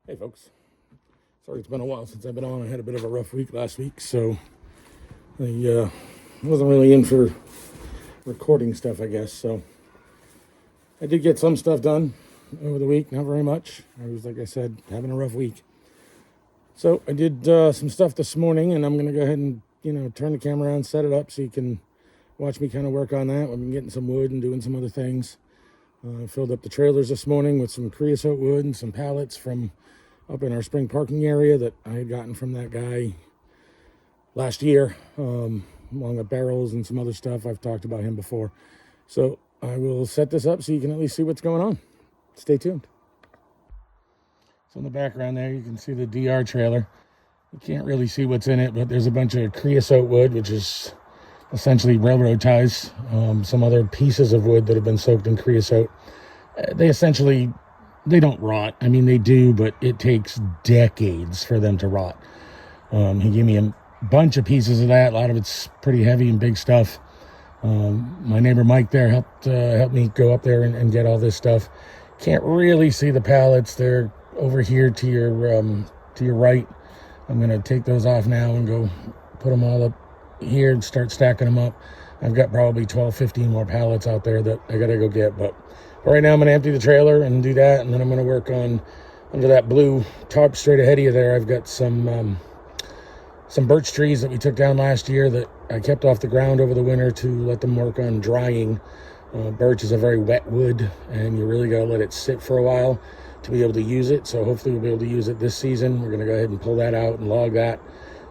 Hey folks, sorry it's been a while since I've been on. I had a bit of a rough week last week, so I wasn't really in for recording stuff, I guess. So I did get some stuff done over the week, not very much. I was, like I said, having a rough week. So I did some stuff this morning, and I'm going to go ahead and, turn the camera on, set it up so you can watch me kind of work on that. I've been getting some wood and doing some other things. I filled up the trailers this morning with some creosote wood and some pallets from up in our spring parking area that I had gotten from that guy last year, along with barrels and some other stuff. I've talked about him before. So I will set this up so you can at least see what's going on. Stay tuned. So in the background there, you can see the DR trailer. You can't really see what's in it, but there's a bunch of creosote wood, which is essentially railroad ties, some other pieces of wood that have been soaked in creosote. They don't rot. I mean, they do, but it takes decades for them to rot. He gave me a bunch of pieces of that. A lot of it's pretty heavy and big stuff. My neighbor Mike there helped me go up there and get all this stuff. Can't really see the pallets. They're over here to your right. I'm going to take those off now and go put them all up here and start stacking them up. I've got probably 12, 15 more pallets out there that I got to go get, but right now I'm going to empty the trailer and do that, and then I'm going to work on under that blue tarp straight ahead of you there. I've got some birch trees that we took down last year that I kept off the ground over the winter to let them work on drying. Birch is a very wet wood, and you really got to let it sit for a while to be able to use it. So hopefully we'll be able to use it this season. We're going to go ahead and pull that out and log that,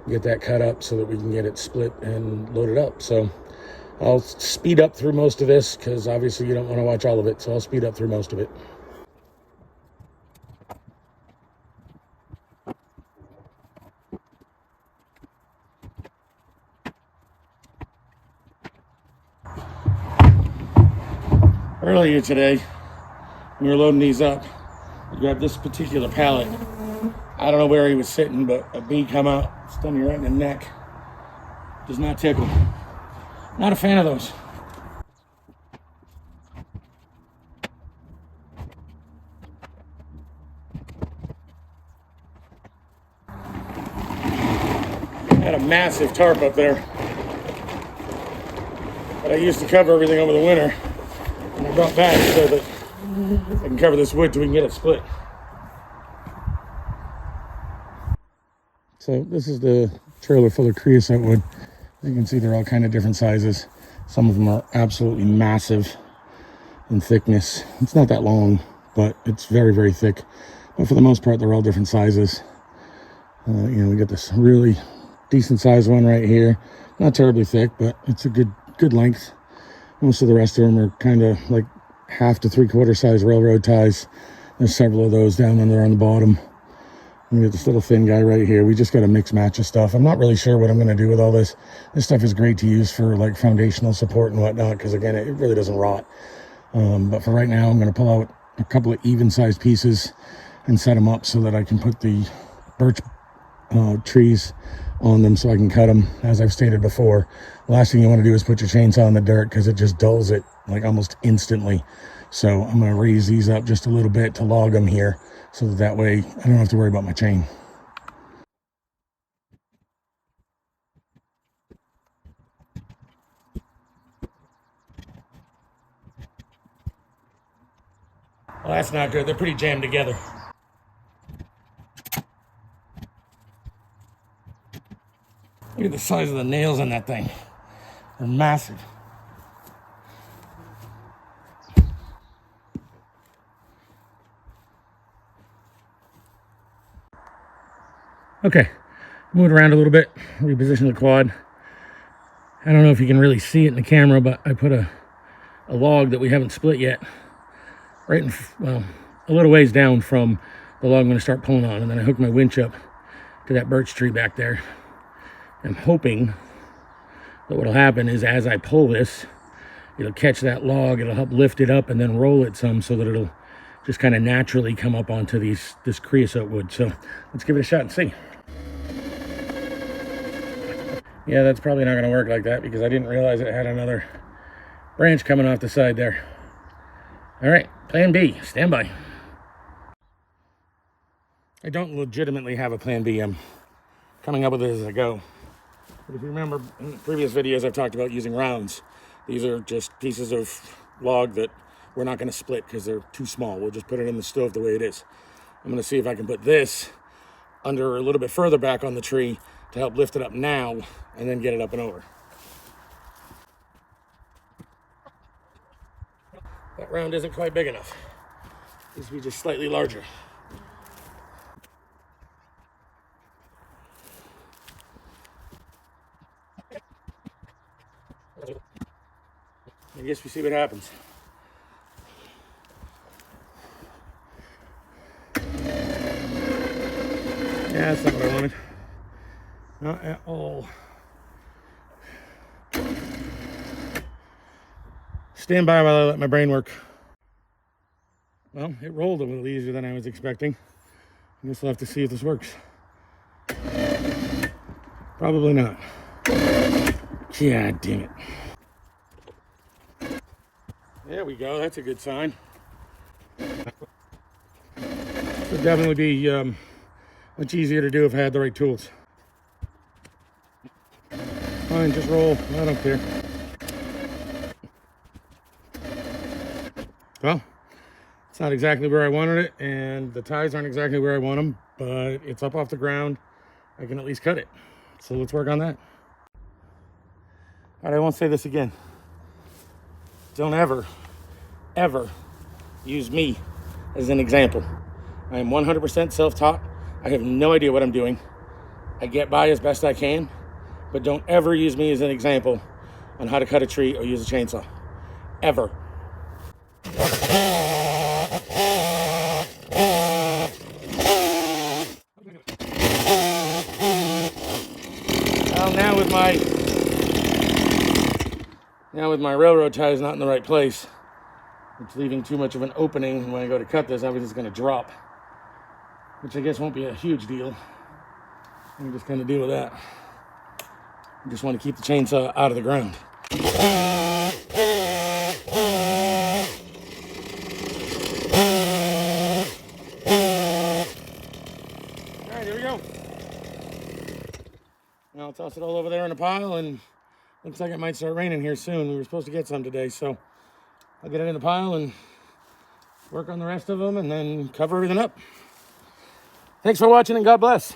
get that cut up so that we can get it split and loaded up. So I'll speed up through most of this because obviously you don't want to watch all of it, so I'll speed up through most of it. Earlier today, when we were loading these up, I grabbed this particular pallet. I don't know where he was sitting, but a bee come out, stung me right in the neck. Does not tickle. Not a fan of those. Had a massive tarp up there that I used to cover everything over the winter, and I brought back so that I can cover this wood till we can get it split. So this is the trailer full of creosote wood. As you can see, they're all kind of different sizes. Some of them are absolutely massive in thickness. It's not that long, but it's very, very thick. But for the most part, they're all different sizes. We got this really decent sized one right here. Not terribly thick, but it's a good length. Most of the rest of them are kind of like 1/2 to 3/4 size railroad ties. There's several of those down under on the bottom. We got this little thin guy right here. We just got a mix match of stuff. I'm not really sure what I'm going to do with all this. This stuff is great to use for like foundational support and whatnot, because again, it really doesn't rot. But for right now, I'm going to pull out a couple of even sized pieces and set them up so that I can put the birch trees on them so I can cut them. As I've stated before, the last thing you want to do is put your chainsaw in the dirt because it just dulls it like almost instantly. So I'm going to raise these up just a little bit to log them here so that way I don't have to worry about my chain. Well, that's not good. They're pretty jammed together. Look at the size of the nails on that thing. They're massive. Okay, moved around a little bit, repositioned the quad. I don't know if you can really see it in the camera, but I put a log that we haven't split yet right in, a little ways down from the log I'm going to start pulling on, and then I hooked my winch up to that birch tree back there. I'm hoping that what'll happen is as I pull this, it'll catch that log, it'll help lift it up and then roll it some so that it'll just kind of naturally come up onto this creosote wood. So let's give it a shot and see. Yeah, that's probably not going to work like that because I didn't realize it had another branch coming off the side there. All right, plan B, stand by. I don't legitimately have a plan B. I'm coming up with it as I go. But if you remember, in previous videos I've talked about using rounds. These are just pieces of log that we're not going to split because they're too small. We'll just put it in the stove the way it is. I'm going to see if I can put this under a little bit further back on the tree to help lift it up now and then get it up and over. That round isn't quite big enough. It needs to be just slightly larger. I guess we see what happens. Yeah, that's not what I wanted. Not at all. Stand by while I let my brain work. Well, it rolled a little easier than I was expecting. I guess we'll have to see if this works. Probably not. God damn it. There we go, that's a good sign. This would definitely be much easier to do if I had the right tools. Fine, just roll, I don't care. Well, it's not exactly where I wanted it, and the ties aren't exactly where I want them, but it's up off the ground. I can at least cut it. So let's work on that. All right, I won't say this again. Don't ever use me as an example. I am 100% self-taught. I have no idea what I'm doing. I get by as best I can, but don't ever use me as an example on how to cut a tree or use a chainsaw. Ever. Well, now with my railroad ties not in the right place, it's leaving too much of an opening, and when I go to cut this, everything's going to drop, which I guess won't be a huge deal. I can just kind of deal with that. I just want to keep the chainsaw out of the ground. All right, here we go. Now I'll toss it all over there in a pile, and looks like it might start raining here soon. We were supposed to get some today, so I'll get it in the pile and work on the rest of them and then cover everything up. Thanks for watching, and God bless.